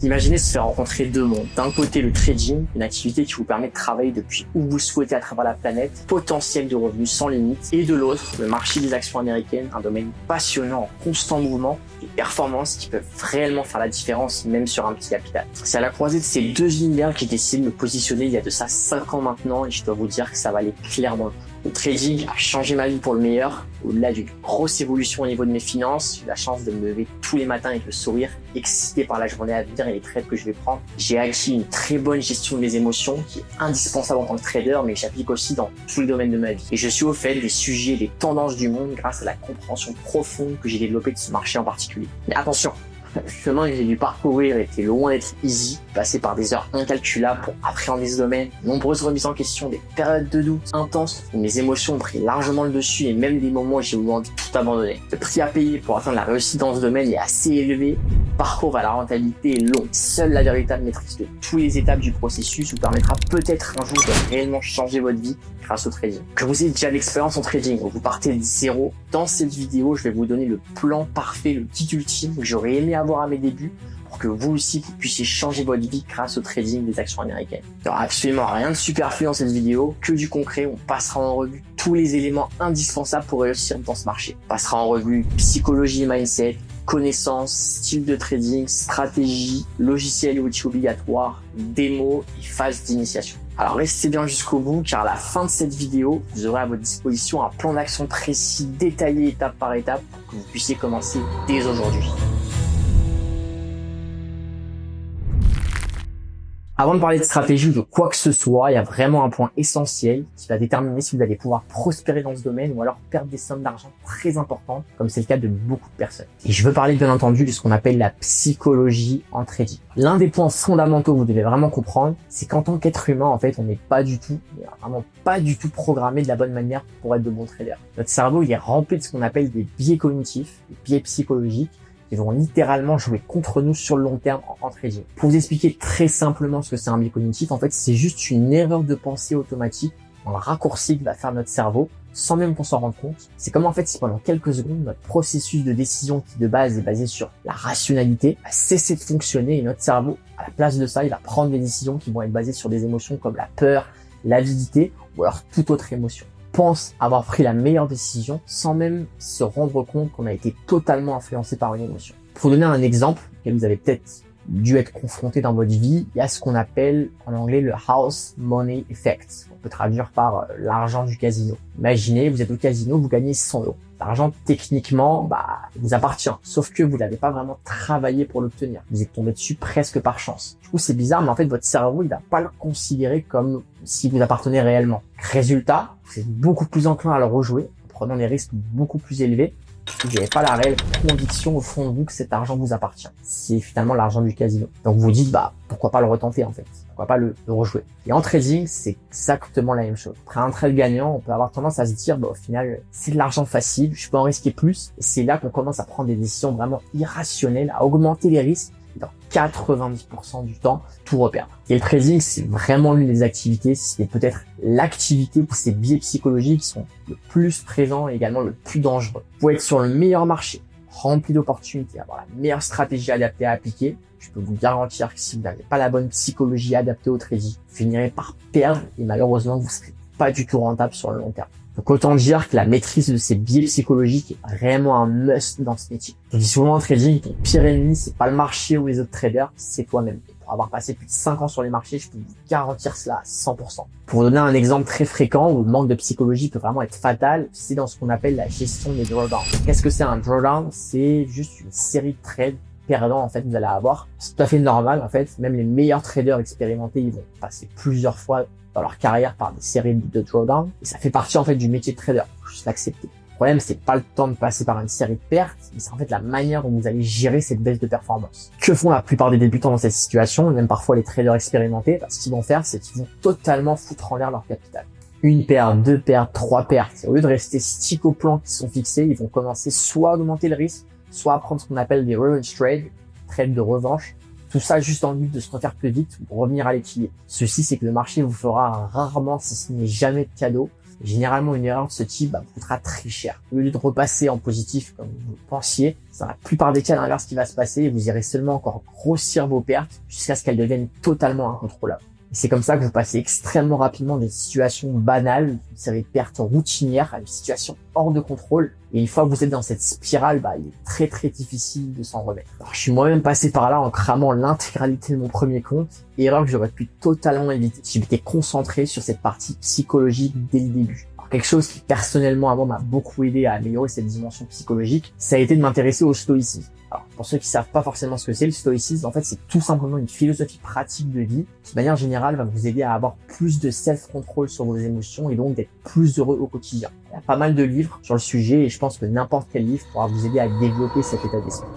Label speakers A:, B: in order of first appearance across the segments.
A: Imaginez se faire rencontrer deux mondes. D'un côté, le trading, une activité qui vous permet de travailler depuis où vous le souhaitez à travers la planète, potentiel de revenus sans limite. Et de l'autre, le marché des actions américaines, un domaine passionnant, en constant mouvement, des performances qui peuvent réellement faire la différence, même sur un petit capital. C'est à la croisée de ces deux univers que j'ai décidé de me positionner il y a de ça 5 ans maintenant, et je dois vous dire que ça valait clairement le coup. Le trading a changé ma vie pour le meilleur. Au-delà d'une grosse évolution au niveau de mes finances, j'ai eu la chance de me lever tous les matins avec le sourire, excité par la journée à venir et les trades que je vais prendre. J'ai acquis une très bonne gestion de mes émotions qui est indispensable en tant que trader, mais que j'applique aussi dans tous les domaines de ma vie. Et je suis au fait des sujets, des tendances du monde grâce à la compréhension profonde que j'ai développée de ce marché en particulier. Mais attention, le chemin que j'ai dû parcourir était loin d'être easy, passer par des heures incalculables pour appréhender ce domaine, nombreuses remises en question, des périodes de doute intenses où mes émotions ont pris largement le dessus et même des moments où j'ai eu envie de tout abandonner. Le prix à payer pour atteindre la réussite dans ce domaine est assez élevé, le parcours vers la rentabilité est long. Seule la véritable maîtrise de toutes les étapes du processus vous permettra peut-être un jour de réellement changer votre vie grâce au trading. Que vous ayez déjà l'expérience en trading ou vous partez de zéro, dans cette vidéo, je vais vous donner le plan parfait, le guide ultime que j'aurais aimé avoir à mes débuts pour que vous aussi vous puissiez changer votre vie grâce au trading des actions américaines. Il n'y aura absolument rien de superflu dans cette vidéo, que du concret. On passera en revue tous les éléments indispensables pour réussir dans ce marché. On passera en revue psychologie et mindset, connaissances, style de trading, stratégie, logiciel et outils obligatoires, démo et phase d'initiation. Alors restez bien jusqu'au bout car à la fin de cette vidéo, vous aurez à votre disposition un plan d'action précis, détaillé étape par étape pour que vous puissiez commencer dès aujourd'hui. Avant de parler de stratégie ou de quoi que ce soit, il y a vraiment un point essentiel qui va déterminer si vous allez pouvoir prospérer dans ce domaine ou alors perdre des sommes d'argent très importantes, comme c'est le cas de beaucoup de personnes. Et je veux parler bien entendu de ce qu'on appelle la psychologie en trading. L'un des points fondamentaux que vous devez vraiment comprendre, c'est qu'en tant qu'être humain, en fait, on n'est pas du tout, vraiment pas du tout programmé de la bonne manière pour être de bons traders. Notre cerveau, il est rempli de ce qu'on appelle des biais cognitifs, des biais psychologiques, qui vont littéralement jouer contre nous sur le long terme en trading. Pour vous expliquer très simplement ce que c'est un biais cognitif, en fait, c'est juste une erreur de pensée automatique, un raccourci que va faire notre cerveau, sans même qu'on s'en rende compte. C'est comme en fait si pendant quelques secondes, notre processus de décision qui de base est basé sur la rationalité va cesser de fonctionner et notre cerveau, à la place de ça, il va prendre des décisions qui vont être basées sur des émotions comme la peur, l'avidité ou alors toute autre émotion. Pense avoir pris la meilleure décision sans même se rendre compte qu'on a été totalement influencé par une émotion. Pour donner un exemple, auquel vous avez peut-être dû être confronté dans votre vie, il y a ce qu'on appelle en anglais le house money effect. On peut traduire par l'argent du casino. Imaginez, vous êtes au casino, vous gagnez 100 €. L'argent, techniquement, vous appartient. Sauf que vous n'avez pas vraiment travaillé pour l'obtenir. Vous êtes tombé dessus presque par chance. Du coup, c'est bizarre, mais en fait, votre cerveau, il va pas le considérer comme si vous appartenez réellement. Résultat, vous êtes beaucoup plus enclin à le rejouer, en prenant des risques beaucoup plus élevés. Vous n'avez pas la réelle conviction au fond de vous que cet argent vous appartient. C'est finalement l'argent du casino. Donc vous vous dites, pourquoi pas le retenter en fait? Pourquoi pas le rejouer? Et en trading, c'est exactement la même chose. Après un trade gagnant, on peut avoir tendance à se dire, au final, c'est de l'argent facile, je peux en risquer plus. Et c'est là qu'on commence à prendre des décisions vraiment irrationnelles, à augmenter les risques. Dans 90% du temps, tout repère. Et le trading, c'est vraiment l'une des activités, c'est peut-être l'activité où ces biais psychologiques sont le plus présents et également le plus dangereux. Vous pouvez être sur le meilleur marché, rempli d'opportunités, avoir la meilleure stratégie adaptée à appliquer. Je peux vous garantir que si vous n'avez pas la bonne psychologie adaptée au trading, vous finirez par perdre et malheureusement, vous ne serez pas du tout rentable sur le long terme. Donc autant dire que la maîtrise de ces biais psychologiques est vraiment un must dans ce métier. Je dis souvent en trading, ton pire ennemi, c'est pas le marché ou les autres traders, c'est toi-même. Et pour avoir passé plus de 5 ans sur les marchés, je peux vous garantir cela à 100%. Pour vous donner un exemple très fréquent où le manque de psychologie peut vraiment être fatal, c'est dans ce qu'on appelle la gestion des drawdowns. Qu'est-ce que c'est un drawdown? C'est juste une série de trades perdants en fait vous allez avoir. C'est tout à fait normal en fait, même les meilleurs traders expérimentés, ils vont passer plusieurs fois dans leur carrière par des séries de drawdowns et ça fait partie en fait du métier de trader. Faut juste l'accepter. Le problème, c'est pas le temps de passer par une série de pertes, mais c'est en fait la manière dont vous allez gérer cette baisse de performance. Que font la plupart des débutants dans cette situation, et même parfois les traders expérimentés? Ce qu'ils vont faire, c'est qu'ils vont totalement foutre en l'air leur capital. Une perte, deux pertes, trois pertes. Au lieu de rester stick au plan qui sont fixés, ils vont commencer soit à augmenter le risque, soit à prendre ce qu'on appelle des revenge trades de revanche. Tout ça juste en but de se refaire plus vite ou de revenir à l'équilibre. Ceci, c'est que le marché vous fera rarement, si ce n'est jamais de cadeau. Généralement, une erreur de ce type vous coûtera très cher. Au lieu de repasser en positif comme vous le pensiez, dans la plupart des cas, l'inverse qui va se passer, vous irez seulement encore grossir vos pertes jusqu'à ce qu'elles deviennent totalement incontrôlables. Et c'est comme ça que vous passez extrêmement rapidement des situations banales, des pertes routinières, à une situation hors de contrôle. Et une fois que vous êtes dans cette spirale, il est très très difficile de s'en remettre. Alors, je suis moi-même passé par là en cramant l'intégralité de mon premier compte, erreur que j'aurais pu totalement éviter si je m'étais concentré sur cette partie psychologique dès le début. Alors, quelque chose qui personnellement avant m'a beaucoup aidé à améliorer cette dimension psychologique, ça a été de m'intéresser au stoïcisme. Alors, pour ceux qui savent pas forcément ce que c'est, le stoïcisme, en fait, c'est tout simplement une philosophie pratique de vie qui, de manière générale, va vous aider à avoir plus de self-control sur vos émotions et donc d'être plus heureux au quotidien. Il y a pas mal de livres sur le sujet et je pense que n'importe quel livre pourra vous aider à développer cet état d'esprit.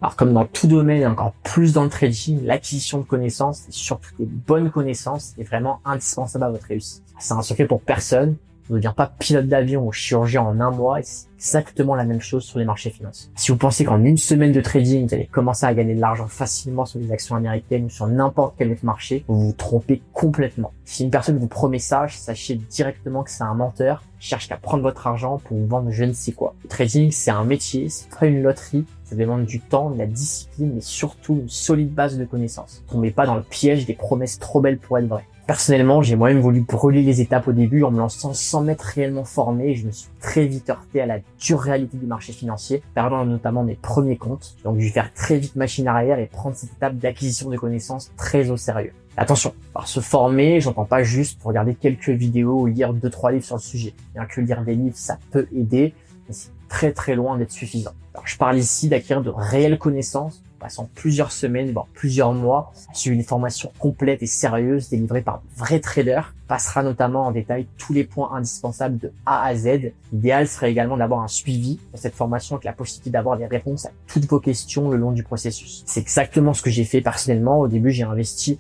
A: Alors, comme dans tout domaine et encore plus dans le trading, l'acquisition de connaissances et surtout des bonnes connaissances est vraiment indispensable à votre réussite. C'est un secret pour personne. On ne devient pas pilote d'avion ou chirurgien en un mois et c'est exactement la même chose sur les marchés financiers. Si vous pensez qu'en une semaine de trading, vous allez commencer à gagner de l'argent facilement sur les actions américaines ou sur n'importe quel autre marché, vous vous trompez complètement. Si une personne vous promet ça, sachez directement que c'est un menteur qui cherche qu'à prendre votre argent pour vous vendre je ne sais quoi. Le trading, c'est un métier, c'est pas une loterie. Ça demande du temps, de la discipline, mais surtout une solide base de connaissances. Ne tombez pas dans le piège des promesses trop belles pour être vraies. Personnellement, j'ai moi-même voulu brûler les étapes au début en me lançant sans m'être réellement formé et je me suis très vite heurté à la dure réalité du marché financier, perdant notamment mes premiers comptes. Donc, j'ai dû faire très vite machine arrière et prendre cette étape d'acquisition de connaissances très au sérieux. Attention, par se former, j'entends pas juste pour regarder quelques vidéos ou lire 2-3 livres sur le sujet. Bien que lire des livres, ça peut aider, mais c'est très très loin d'être suffisant. Alors, je parle ici d'acquérir de réelles connaissances, passant plusieurs semaines, voire plusieurs mois, à suivre une formation complète et sérieuse délivrée par de vrais traders. Passera notamment en détail tous les points indispensables de A à Z. L'idéal serait également d'avoir un suivi de cette formation avec la possibilité d'avoir des réponses à toutes vos questions le long du processus. C'est exactement ce que j'ai fait personnellement. Au début, j'ai investi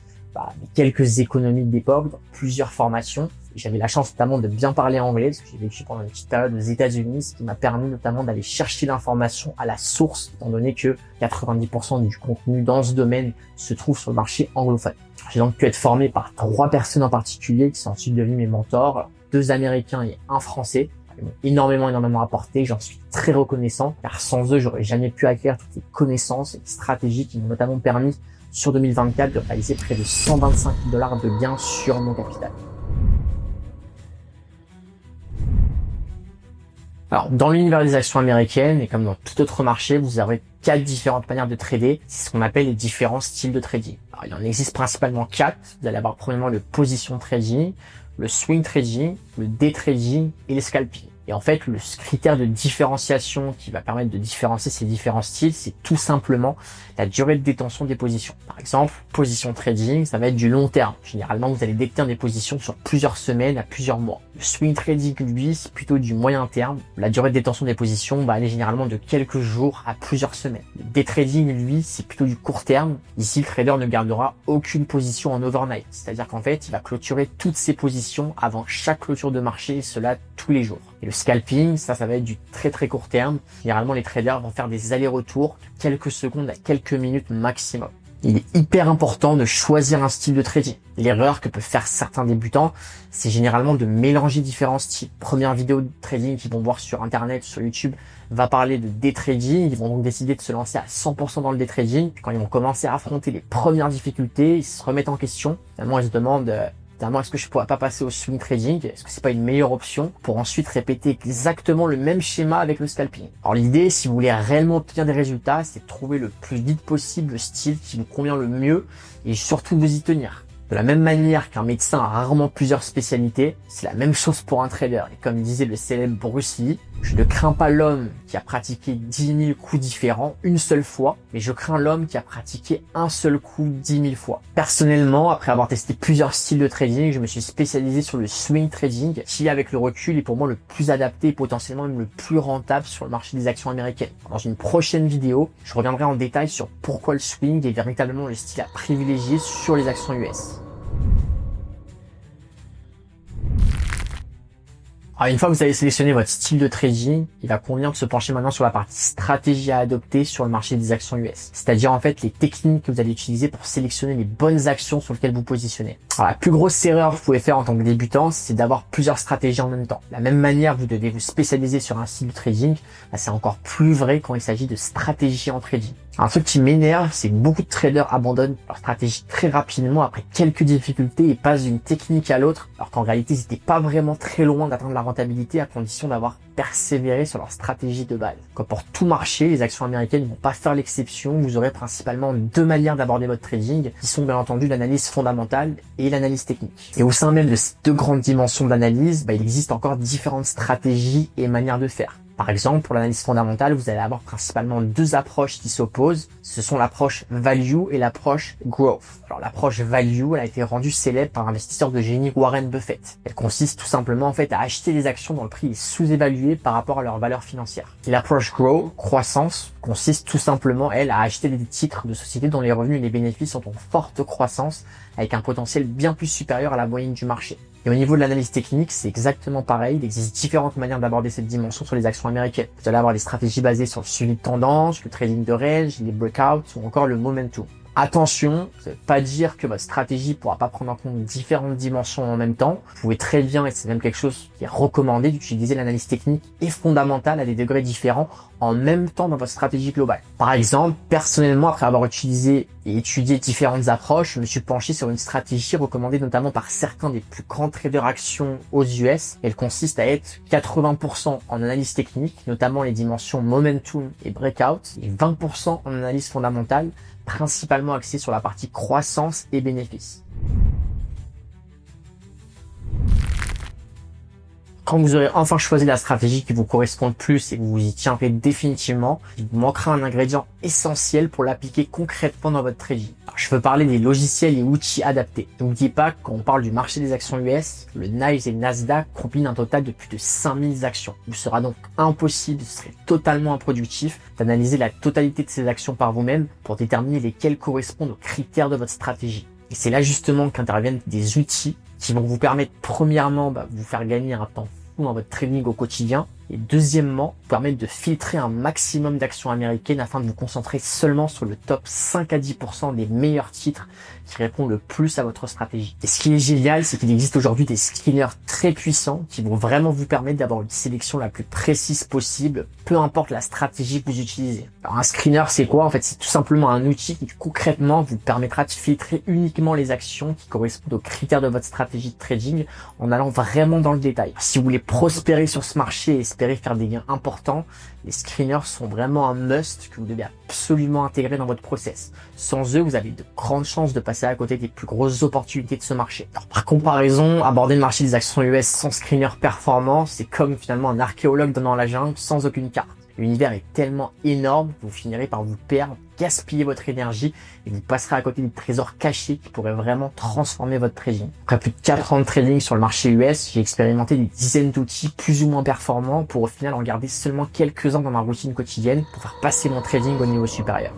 A: mes quelques économies d'époque dans plusieurs formations. J'avais la chance notamment de bien parler anglais parce que j'ai vécu pendant une petite période aux États-Unis, ce qui m'a permis notamment d'aller chercher l'information à la source, étant donné que 90% du contenu dans ce domaine se trouve sur le marché anglophone. J'ai donc pu être formé par 3 personnes en particulier qui sont ensuite devenues mes mentors, 2 Américains et 1 Français. Ils m'ont énormément apporté, j'en suis très reconnaissant, car sans eux, j'aurais jamais pu acquérir toutes les connaissances et les stratégies qui m'ont notamment permis sur 2024 de réaliser près de 125 000 $ de gains sur mon capital. Alors, dans l'univers des actions américaines, et comme dans tout autre marché, vous aurez 4 différentes manières de trader. C'est ce qu'on appelle les différents styles de trading. Alors, il en existe principalement 4. Vous allez avoir premièrement le position trading, le swing trading, le day trading et le scalping. Et en fait, le critère de différenciation qui va permettre de différencier ces différents styles, c'est tout simplement la durée de détention des positions. Par exemple, position trading, ça va être du long terme. Généralement, vous allez détenir des positions sur plusieurs semaines à plusieurs mois. Le swing trading, lui, c'est plutôt du moyen terme. La durée de détention des positions va aller généralement de quelques jours à plusieurs semaines. Le day trading, lui, c'est plutôt du court terme. Ici, le trader ne gardera aucune position en overnight. C'est-à-dire qu'en fait, il va clôturer toutes ses positions avant chaque clôture de marché, et cela tous les jours. Et le scalping, ça va être du très très court terme. Généralement, les traders vont faire des allers-retours de quelques secondes à quelques minutes maximum. Il est hyper important de choisir un style de trading. L'erreur que peuvent faire certains débutants, c'est généralement de mélanger différents styles. Première vidéo de trading qu'ils vont voir sur internet, sur YouTube, va parler de day trading. Ils vont donc décider de se lancer à 100% dans le day trading. Puis quand ils vont commencer à affronter les premières difficultés, ils se remettent en question. Finalement, ils se demandent est-ce que je pourrais pas passer au swing trading? Est-ce que c'est pas une meilleure option pour ensuite répéter exactement le même schéma avec le scalping? Alors l'idée, si vous voulez réellement obtenir des résultats, c'est de trouver le plus vite possible le style qui vous convient le mieux et surtout vous y tenir. De la même manière qu'un médecin a rarement plusieurs spécialités, c'est la même chose pour un trader. Et comme disait le célèbre Bruce Lee, je ne crains pas l'homme qui a pratiqué 10 000 coups différents une seule fois, mais je crains l'homme qui a pratiqué un seul coup 10 000 fois. Personnellement, après avoir testé plusieurs styles de trading, je me suis spécialisé sur le swing trading, qui avec le recul est pour moi le plus adapté et potentiellement même le plus rentable sur le marché des actions américaines. Dans une prochaine vidéo, je reviendrai en détail sur pourquoi le swing est véritablement le style à privilégier sur les actions US. Alors une fois que vous avez sélectionné votre style de trading, il va convenir de se pencher maintenant sur la partie stratégie à adopter sur le marché des actions US. C'est-à-dire en fait les techniques que vous allez utiliser pour sélectionner les bonnes actions sur lesquelles vous positionnez. Alors la plus grosse erreur que vous pouvez faire en tant que débutant, c'est d'avoir plusieurs stratégies en même temps. De la même manière, vous devez vous spécialiser sur un style de trading, c'est encore plus vrai quand il s'agit de stratégie en trading. Un truc qui m'énerve, c'est que beaucoup de traders abandonnent leur stratégie très rapidement après quelques difficultés et passent d'une technique à l'autre, alors qu'en réalité, ils n'étaient pas vraiment très loin d'atteindre la rentabilité à condition d'avoir persévéré sur leur stratégie de base. Comme pour tout marché, les actions américaines ne vont pas faire l'exception. Vous aurez principalement deux manières d'aborder votre trading, qui sont bien entendu l'analyse fondamentale et l'analyse technique. Et au sein même de ces deux grandes dimensions d'analyse, il existe encore différentes stratégies et manières de faire. Par exemple, pour l'analyse fondamentale, vous allez avoir principalement deux approches qui s'opposent. Ce sont l'approche value et l'approche growth. Alors l'approche value, elle a été rendue célèbre par l'investisseur de génie Warren Buffett. Elle consiste tout simplement à acheter des actions dont le prix est sous-évalué par rapport à leur valeur financière. Et l'approche growth, croissance, consiste tout simplement, elle, à acheter des titres de sociétés dont les revenus et les bénéfices sont en forte croissance avec un potentiel bien plus supérieur à la moyenne du marché. Et au niveau de l'analyse technique, c'est exactement pareil. Il existe différentes manières d'aborder cette dimension sur les actions américaines. Vous allez avoir des stratégies basées sur le suivi de tendance, le trading de range, les breakouts ou encore le momentum. Attention, ça veut pas dire que votre stratégie pourra pas prendre en compte différentes dimensions en même temps. Vous pouvez très bien, et c'est même quelque chose qui est recommandé, d'utiliser l'analyse technique et fondamentale à des degrés différents en même temps dans votre stratégie globale. Par exemple, personnellement, après avoir utilisé et étudié différentes approches, je me suis penché sur une stratégie recommandée notamment par certains des plus grands traders actions aux US. Elle consiste à être 80% en analyse technique, notamment les dimensions momentum et breakout, et 20% en analyse fondamentale, principalement axée sur la partie croissance et bénéfices. Quand vous aurez enfin choisi la stratégie qui vous correspond le plus et que vous vous y tiendrez définitivement, il vous manquera un ingrédient essentiel pour l'appliquer concrètement dans votre trading. Alors, je veux parler des logiciels et outils adaptés. N'oubliez pas que quand on parle du marché des actions US, le NYSE et le Nasdaq combinent un total de plus de 5000 actions. Il vous sera donc impossible, ce serait totalement improductif d'analyser la totalité de ces actions par vous-même pour déterminer lesquelles correspondent aux critères de votre stratégie. Et c'est là justement qu'interviennent des outils qui vont vous permettre premièrement vous faire gagner un temps fou dans votre trading au quotidien et deuxièmement vous permettre de filtrer un maximum d'actions américaines afin de vous concentrer seulement sur le top 5 à 10% des meilleurs titres qui répondent le plus à votre stratégie. Et ce qui est génial, c'est qu'il existe aujourd'hui des screeners très puissants qui vont vraiment vous permettre d'avoir une sélection la plus précise possible, peu importe la stratégie que vous utilisez. Alors un screener, c'est quoi? En fait, c'est tout simplement un outil qui concrètement vous permettra de filtrer uniquement les actions qui correspondent aux critères de votre stratégie de trading en allant vraiment dans le détail. Si vous voulez prospérer sur ce marché et espérer faire des gains importants, les screeners sont vraiment un must que vous devez absolument intégrer dans votre process. Sans eux, vous avez de grandes chances de passer à côté des plus grosses opportunités de ce marché. Alors, par comparaison, aborder le marché des actions US sans screener performant, c'est comme finalement un archéologue dans la jungle sans aucune carte. L'univers est tellement énorme que vous finirez par vous perdre, gaspiller votre énergie et vous passerez à côté des trésors cachés qui pourraient vraiment transformer votre trading. Après plus de 4 ans de trading sur le marché US, j'ai expérimenté des dizaines d'outils plus ou moins performants pour au final en garder seulement quelques-uns dans ma routine quotidienne pour faire passer mon trading au niveau supérieur.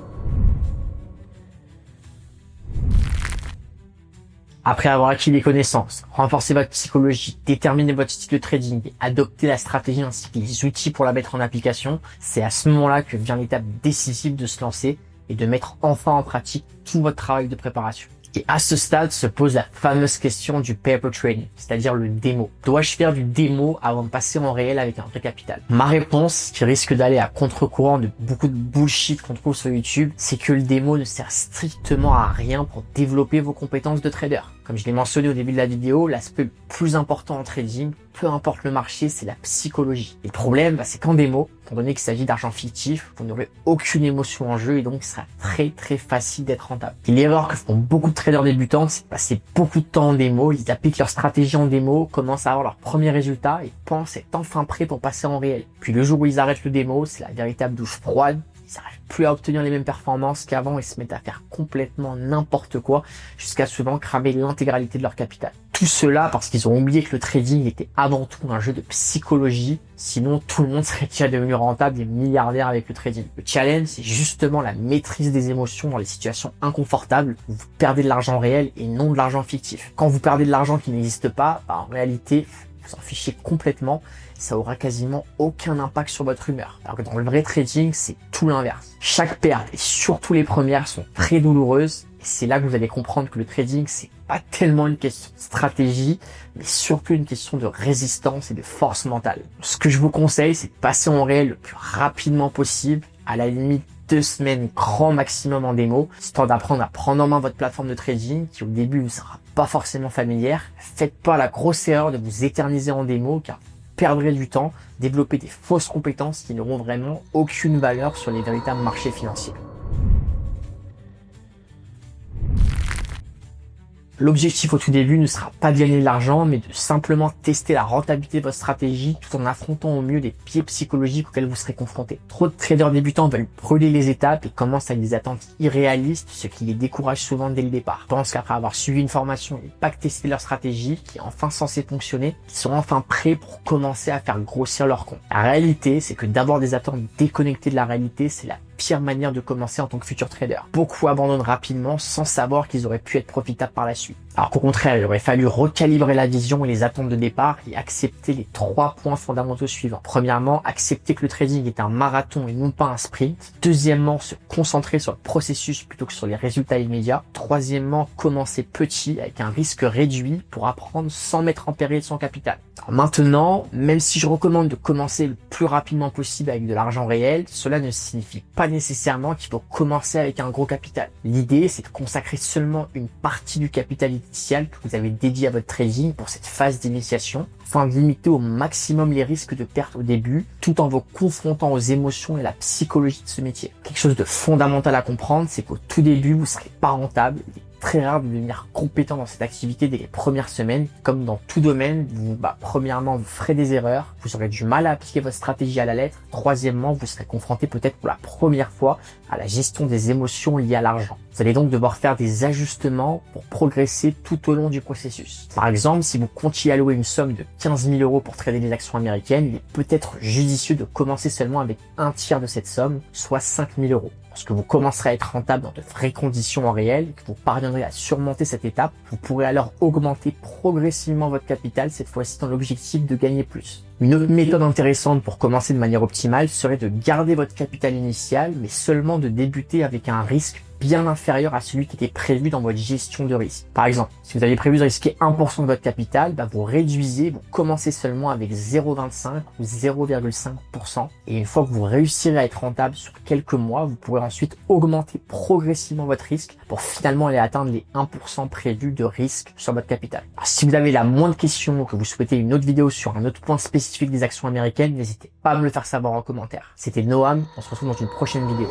A: Après avoir acquis les connaissances, renforcé votre psychologie, déterminé votre style de trading et adopté la stratégie ainsi que les outils pour la mettre en application, c'est à ce moment-là que vient l'étape décisive de se lancer et de mettre enfin en pratique tout votre travail de préparation. Et à ce stade se pose la fameuse question du paper trading, c'est-à-dire le démo. Dois-je faire du démo avant de passer en réel avec un vrai capital? Ma réponse, qui risque d'aller à contre-courant de beaucoup de bullshit qu'on trouve sur YouTube, c'est que le démo ne sert strictement à rien pour développer vos compétences de trader. Comme je l'ai mentionné au début de la vidéo, l'aspect le plus important en trading, peu importe le marché, c'est la psychologie. Et le problème, c'est qu'en démo, étant donné qu'il s'agit d'argent fictif, vous n'aurez aucune émotion en jeu et donc ce sera très facile d'être rentable. Et l'erreur que font beaucoup de traders débutants, c'est de passer beaucoup de temps en démo, ils appliquent leur stratégie en démo, commencent à avoir leurs premiers résultats et pensent être enfin prêts pour passer en réel. Puis le jour où ils arrêtent le démo, c'est la véritable douche froide. Ils n'arrivent plus à obtenir les mêmes performances qu'avant et se mettent à faire complètement n'importe quoi jusqu'à souvent cramer l'intégralité de leur capital. Tout cela parce qu'ils ont oublié que le trading était avant tout un jeu de psychologie, sinon tout le monde serait déjà devenu rentable et milliardaire avec le trading. Le challenge, c'est justement la maîtrise des émotions dans les situations inconfortables où vous perdez de l'argent réel et non de l'argent fictif. Quand vous perdez de l'argent qui n'existe pas, en réalité, vous en fichez complètement, ça aura quasiment aucun impact sur votre humeur. Alors que dans le vrai trading, c'est tout l'inverse. Chaque perte, et surtout les premières, sont très douloureuses. Et c'est là que vous allez comprendre que le trading, c'est pas tellement une question de stratégie, mais surtout une question de résistance et de force mentale. Ce que je vous conseille, c'est de passer en réel le plus rapidement possible, à la limite 2 semaines grand maximum en démo, histoire d'apprendre à prendre en main votre plateforme de trading qui au début ne sera pas forcément familière. Faites pas la grosse erreur de vous éterniser en démo car vous perdrez du temps, développer des fausses compétences qui n'auront vraiment aucune valeur sur les véritables marchés financiers. L'objectif au tout début ne sera pas de gagner de l'argent, mais de simplement tester la rentabilité de votre stratégie tout en affrontant au mieux des pieds psychologiques auxquels vous serez confrontés. Trop de traders débutants veulent brûler les étapes et commencent avec des attentes irréalistes, ce qui les décourage souvent dès le départ. Ils pensent qu'après avoir suivi une formation et pas testé leur stratégie, qui est enfin censée fonctionner, ils sont enfin prêts pour commencer à faire grossir leur compte. La réalité, c'est que d'avoir des attentes déconnectées de la réalité, c'est la pire manière de commencer en tant que futur trader. Beaucoup abandonnent rapidement sans savoir qu'ils auraient pu être profitables par la suite. Alors qu'au contraire, il aurait fallu recalibrer la vision et les attentes de départ et accepter les 3 points fondamentaux suivants. Premièrement, accepter que le trading est un marathon et non pas un sprint. Deuxièmement, se concentrer sur le processus plutôt que sur les résultats immédiats. Troisièmement, commencer petit avec un risque réduit pour apprendre sans mettre en péril son capital. Alors maintenant, même si je recommande de commencer le plus rapidement possible avec de l'argent réel, cela ne signifie pas nécessairement qu'il faut commencer avec un gros capital. L'idée, c'est de consacrer seulement une partie du capital initial que vous avez dédié à votre trading pour cette phase d'initiation, afin de limiter au maximum les risques de perte au début, tout en vous confrontant aux émotions et à la psychologie de ce métier. Quelque chose de fondamental à comprendre, c'est qu'au tout début, vous ne serez pas rentable. Il est très rare de devenir compétent dans cette activité dès les premières semaines. Comme dans tout domaine, premièrement, vous ferez des erreurs, vous aurez du mal à appliquer votre stratégie à la lettre. Troisièmement, vous serez confronté peut-être pour la première fois à la gestion des émotions liées à l'argent. Vous allez donc devoir faire des ajustements pour progresser tout au long du processus. Par exemple, si vous comptiez allouer une somme de 15 000 € pour trader les actions américaines, il est peut-être judicieux de commencer seulement avec un tiers de cette somme, soit 5 000 €. Lorsque vous commencerez à être rentable dans de vraies conditions en réel et que vous parviendrez à surmonter cette étape, vous pourrez alors augmenter progressivement votre capital, cette fois-ci dans l'objectif de gagner plus. Une autre méthode intéressante pour commencer de manière optimale serait de garder votre capital initial, mais seulement de débuter avec un risque bien inférieur à celui qui était prévu dans votre gestion de risque. Par exemple, si vous aviez prévu de risquer 1% de votre capital, vous réduisez, vous commencez seulement avec 0,25 ou 0,5%. Et une fois que vous réussirez à être rentable sur quelques mois, vous pourrez ensuite augmenter progressivement votre risque pour finalement aller atteindre les 1% prévus de risque sur votre capital. Alors, si vous avez la moindre question ou que vous souhaitez une autre vidéo sur un autre point spécifique des actions américaines, n'hésitez pas à me le faire savoir en commentaire. C'était Noam, on se retrouve dans une prochaine vidéo.